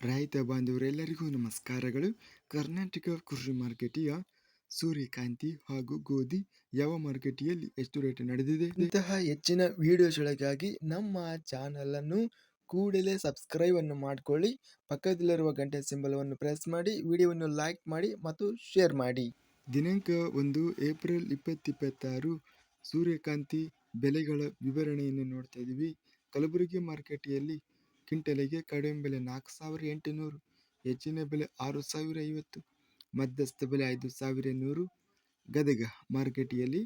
ರೈತ ಬಾಂಧವರೆಲ್ಲರಿಗೂ ನಮಸ್ಕಾರಗಳು. ಕರ್ನಾಟಕ ಕೃಷಿ ಮಾರುಕಟ್ಟೆಯ ಸೂರ್ಯಕಾಂತಿ ಹಾಗೂ ಗೋಧಿ ಯಾವ ಮಾರುಕಟ್ಟೆಯಲ್ಲಿ ಎಷ್ಟು ರೇಟ್ ನಡೆದಿದೆ? ಇಂತಹ ಹೆಚ್ಚಿನ ವಿಡಿಯೋಸ್ಗಳಿಗಾಗಿ ನಮ್ಮ ಚಾನಲ್ ಅನ್ನು ಕೂಡಲೇ ಸಬ್ಸ್ಕ್ರೈಬ್ ಅನ್ನು ಮಾಡಿಕೊಳ್ಳಿ. ಪಕ್ಕದಲ್ಲಿರುವ ಗಂಟೆ ಸಿಂಬಲ್ ಅನ್ನು ಪ್ರೆಸ್ ಮಾಡಿ, ವಿಡಿಯೋವನ್ನು ಲೈಕ್ ಮಾಡಿ ಮತ್ತು ಶೇರ್ ಮಾಡಿ. ದಿನಾಂಕ 1 ಏಪ್ರಿಲ್ 2026 ಸೂರ್ಯಕಾಂತಿ ಬೆಲೆಗಳ ವಿವರಣೆಯನ್ನು ನೋಡ್ತಾ ಇದ್ದೀವಿ. ಕಲಬುರಗಿ ಮಾರುಕಟ್ಟೆಯಲ್ಲಿ ಕ್ವಿಂಟಲಿಗೆ ಕಡಿಮೆ ಬೆಲೆ 4,800, ಹೆಚ್ಚಿನ ಬೆಲೆ 6,050, ಮಧ್ಯಸ್ಥ ಬೆಲೆ 5,100. ಗದಗ ಮಾರುಕಟ್ಟೆಯಲ್ಲಿ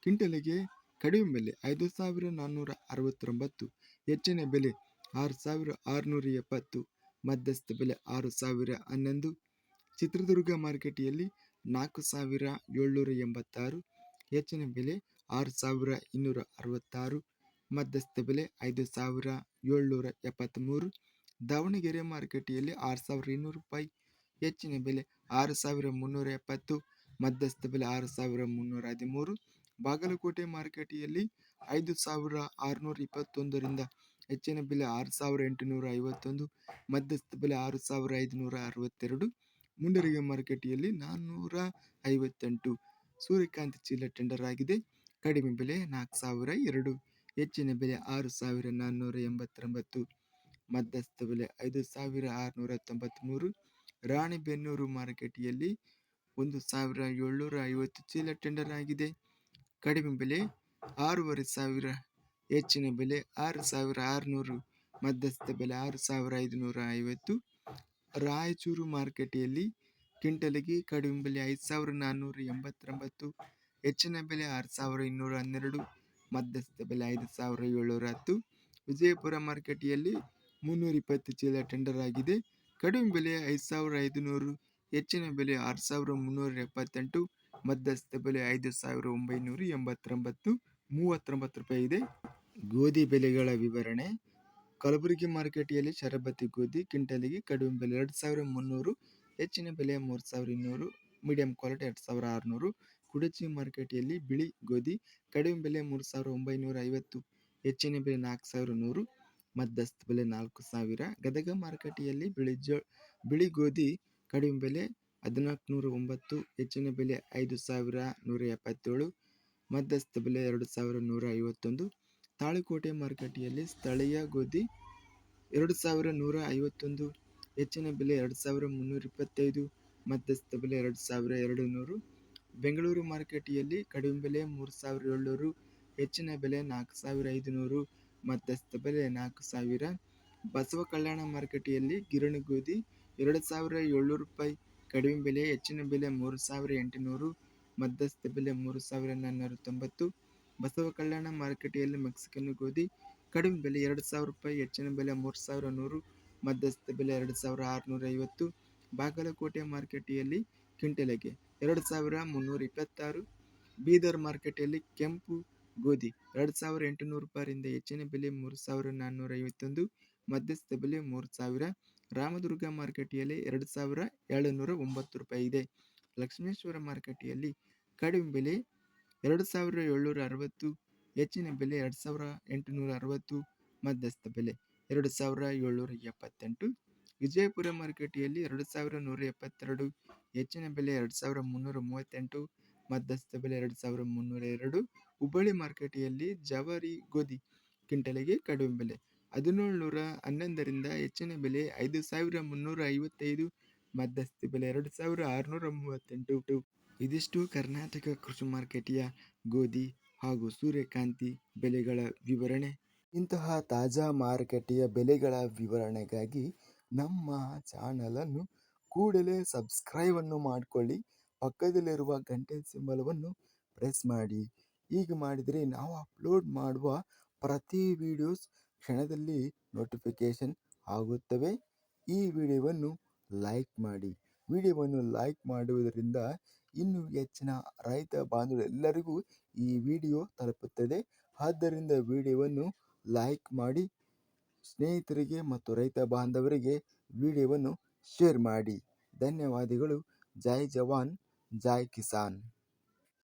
ಕ್ವಿಂಟಲಿಗೆ ಕಡಿಮೆ ಬೆಲೆ 5,469, ಹೆಚ್ಚಿನ ಬೆಲೆ 6,670, ಮಧ್ಯಸ್ಥ ಬೆಲೆ 6,011. ಚಿತ್ರದುರ್ಗ ಮಾರುಕಟ್ಟೆಯಲ್ಲಿ 4,786, ಹೆಚ್ಚಿನ ಬೆಲೆ 6,266, ಮಧ್ಯಸ್ಥ ಬೆಲೆ 5,773. ದಾವಣಗೆರೆ ಮಾರುಕಟ್ಟೆಯಲ್ಲಿ 6,200 ರೂಪಾಯಿ, ಹೆಚ್ಚಿನ ಬೆಲೆ 6,370, ಮಧ್ಯಸ್ಥ ಬೆಲೆ 6,313. ಬಾಗಲಕೋಟೆ ಮಾರುಕಟ್ಟೆಯಲ್ಲಿ 5,621ರಿಂದ ಹೆಚ್ಚಿನ ಬೆಲೆ 6,851, ಮಧ್ಯಸ್ಥ ಬೆಲೆ 6,562. ಮುಂಡರಗಿ ಮಾರುಕಟ್ಟೆಯಲ್ಲಿ 458 ಸೂರ್ಯಕಾಂತಿ ಚೀಲ ಟೆಂಡರ್ ಆಗಿದೆ. ಕಡಿಮೆ ಬೆಲೆ 4,002, ಹೆಚ್ಚಿನ ಬೆಲೆ 6,489, ಮಧ್ಯಸ್ಥ ಬೆಲೆ 5,693. ರಾಣಿಬೆನ್ನೂರು ಮಾರುಕಟ್ಟೆಯಲ್ಲಿ 1,750 ಚೀಲ ಟೆಂಡರ್ ಆಗಿದೆ. ಕಡಿಮೆ ಬೆಲೆ 6,500, ಹೆಚ್ಚಿನ ಬೆಲೆ 6,600, ಮಧ್ಯಸ್ಥ ಬೆಲೆ 6,550. ರಾಯಚೂರು ಮಾರುಕಟ್ಟೆಯಲ್ಲಿ ಕ್ವಿಂಟಲಿಗೆ ಕಡಿಮೆ ಬೆಲೆ 5,489, ಹೆಚ್ಚಿನ ಬೆಲೆ 6,212, ಮಧ್ಯಸ್ಥ ಬೆಲೆ 5,710. ವಿಜಯಪುರ ಮಾರುಕಟ್ಟೆಯಲ್ಲಿ 320 ಚೀಲ ಟೆಂಡರ್ ಆಗಿದೆ. ಕಡಿಮೆ ಬೆಲೆ 5,500, ಹೆಚ್ಚಿನ ಬೆಲೆ 6,378, ಮಧ್ಯಸ್ಥ ಬೆಲೆ 5,989, 39 ರೂಪಾಯಿ ಇದೆ. ಗೋಧಿ ಬೆಲೆಗಳ ವಿವರಣೆ. ಕಲಬುರಗಿ ಮಾರುಕಟ್ಟೆಯಲ್ಲಿ ಶರಬತಿ ಗೋಧಿ ಕ್ವಿಂಟಲಿಗೆ ಕಡಿಮೆ ಬೆಲೆ 2,300, ಹೆಚ್ಚಿನ ಬೆಲೆ 3,200, ಮೀಡಿಯಂ ಕ್ವಾಲಿಟಿ 2,600. ಕುಡಚಿ ಮಾರುಕಟ್ಟೆಯಲ್ಲಿ ಬಿಳಿ ಗೋಧಿ ಕಡಿಮೆ ಬೆಲೆ 3,950, ಹೆಚ್ಚಿನ ಬೆಲೆ 4,100, ಮಧ್ಯಸ್ಥ ಬೆಲೆ 4,000. ಗದಗ ಮಾರುಕಟ್ಟೆಯಲ್ಲಿ ಬಿಳಿ ಗೋಧಿ ಕಡಿಮೆ ಬೆಲೆ 1,409, ಹೆಚ್ಚಿನ ಬೆಲೆ 5,177, ಮಧ್ಯಸ್ಥ ಬೆಲೆ 2,151. ತಾಳಿಕೋಟೆ ಮಾರುಕಟ್ಟೆಯಲ್ಲಿ ಸ್ಥಳೀಯ ಗೋಧಿ 2,151, ಹೆಚ್ಚಿನ ಬೆಲೆ 2,325, ಮಧ್ಯಸ್ಥ ಬೆಲೆ 2,200. ಬೆಂಗಳೂರು ಮಾರುಕಟ್ಟೆಯಲ್ಲಿ ಕಡಿಮೆ ಬೆಲೆ 3,700, ಹೆಚ್ಚಿನ ಬೆಲೆ 4,500, ಮಧ್ಯಸ್ಥ ಬೆಲೆ 4,000. ಬಸವ ಕಲ್ಯಾಣ ಮಾರುಕಟ್ಟೆಯಲ್ಲಿ ಗಿರಣಿ ಗೋಧಿ 2,700 ರೂಪಾಯಿ, ಕಡಿಮೆ ಬೆಲೆ, ಹೆಚ್ಚಿನ ಬೆಲೆ 3,800, ಮಧ್ಯಸ್ಥ ಬೆಲೆ 3,490. ಬಸವ ಕಲ್ಯಾಣ ಮಾರುಕಟ್ಟೆಯಲ್ಲಿ ಮೆಕ್ಸಿಕನ್ ಗೋಧಿ ಕಡಿಮೆ ಬೆಲೆ 2,000 ರೂಪಾಯಿ, ಹೆಚ್ಚಿನ ಬೆಲೆ 3,100, ಮಧ್ಯಸ್ಥ ಬೆಲೆ 2,650. ಬಾಗಲಕೋಟೆ ಮಾರುಕಟ್ಟೆಯಲ್ಲಿ ಕ್ವಿಂಟಲಿಗೆ 2,326. ಬೀದರ್ ಮಾರುಕಟ್ಟೆಯಲ್ಲಿ ಕೆಂಪು ಗೋಧಿ 2,800 ರೂಪಾಯಿಯಿಂದ ಹೆಚ್ಚಿನ ಬೆಲೆ 3,451, ಮಧ್ಯಸ್ಥ ಬೆಲೆ 3,000. ರಾಮದುರ್ಗ ಮಾರುಕಟ್ಟೆಯಲ್ಲಿ 2,709 ರೂಪಾಯಿ ಇದೆ. ಲಕ್ಷ್ಮೇಶ್ವರ ಮಾರುಕಟ್ಟೆಯಲ್ಲಿ ಕಡಿಮೆ ಬೆಲೆ 2,760, ಹೆಚ್ಚಿನ ಬೆಲೆ 2,860, ಮಧ್ಯಸ್ಥ ಬೆಲೆ 2,778. ವಿಜಯಪುರ ಮಾರುಕಟ್ಟೆಯಲ್ಲಿ 2,172, ಹೆಚ್ಚಿನ ಬೆಲೆ 2,338, ಮಧ್ಯಸ್ಥ ಬೆಲೆ 2,302. ಹುಬ್ಬಳ್ಳಿ ಮಾರುಕಟ್ಟೆಯಲ್ಲಿ ಜವಾರಿ ಗೋಧಿ ಕ್ವಿಂಟಲಿಗೆ ಕಡಿಮೆ ಬೆಲೆ 1,711ರಿಂದ ಹೆಚ್ಚಿನ ಬೆಲೆ 5,355, ಮಧ್ಯಸ್ಥ ಬೆಲೆ 2,638. ಇದಿಷ್ಟು ಕರ್ನಾಟಕ ಕೃಷಿ ಮಾರುಕಟ್ಟೆಯ ಗೋಧಿ ಹಾಗೂ ಸೂರ್ಯಕಾಂತಿ ಬೆಲೆಗಳ ವಿವರಣೆ. ಇಂತಹ ತಾಜಾ ಮಾರುಕಟ್ಟೆಯ ಬೆಲೆಗಳ ವಿವರಣೆಗಾಗಿ ನಮ್ಮ ಚಾನಲನ್ನು ಕೂಡಲೇ ಸಬ್ಸ್ಕ್ರೈಬ್ ಅನ್ನು ಮಾಡಿಕೊಳ್ಳಿ. ಪಕ್ಕದಲ್ಲಿರುವ ಗಂಟೆ ಸಿಂಬಲವನ್ನು ಪ್ರೆಸ್ ಮಾಡಿ. ಹೀಗೆ ಮಾಡಿದರೆ ನಾವು ಅಪ್ಲೋಡ್ ಮಾಡುವ ಪ್ರತಿ ವಿಡಿಯೋಸ್ ಕ್ಷಣದಲ್ಲಿ ನೋಟಿಫಿಕೇಶನ್ ಆಗುತ್ತವೆ. ಈ ವಿಡಿಯೋವನ್ನು ಲೈಕ್ ಮಾಡಿ. ವಿಡಿಯೋವನ್ನು ಲೈಕ್ ಮಾಡುವುದರಿಂದ ಇನ್ನೂ ಹೆಚ್ಚಿನ ರೈತ ಬಾಂಧವರೆಲ್ಲರಿಗೂ ಈ ವಿಡಿಯೋ ತಲುಪುತ್ತದೆ. ಆದ್ದರಿಂದ ವಿಡಿಯೋವನ್ನು ಲೈಕ್ ಮಾಡಿ, ಸ್ನೇಹಿತರಿಗೆ ಮತ್ತು ರೈತ ಬಾಂಧವರಿಗೆ ವಿಡಿಯೋವನ್ನು ಶೇರ್ ಮಾಡಿ. ಧನ್ಯವಾದಗಳು. ಜೈ ಜವಾನ್, ಜೈ ಕಿಸಾನ್.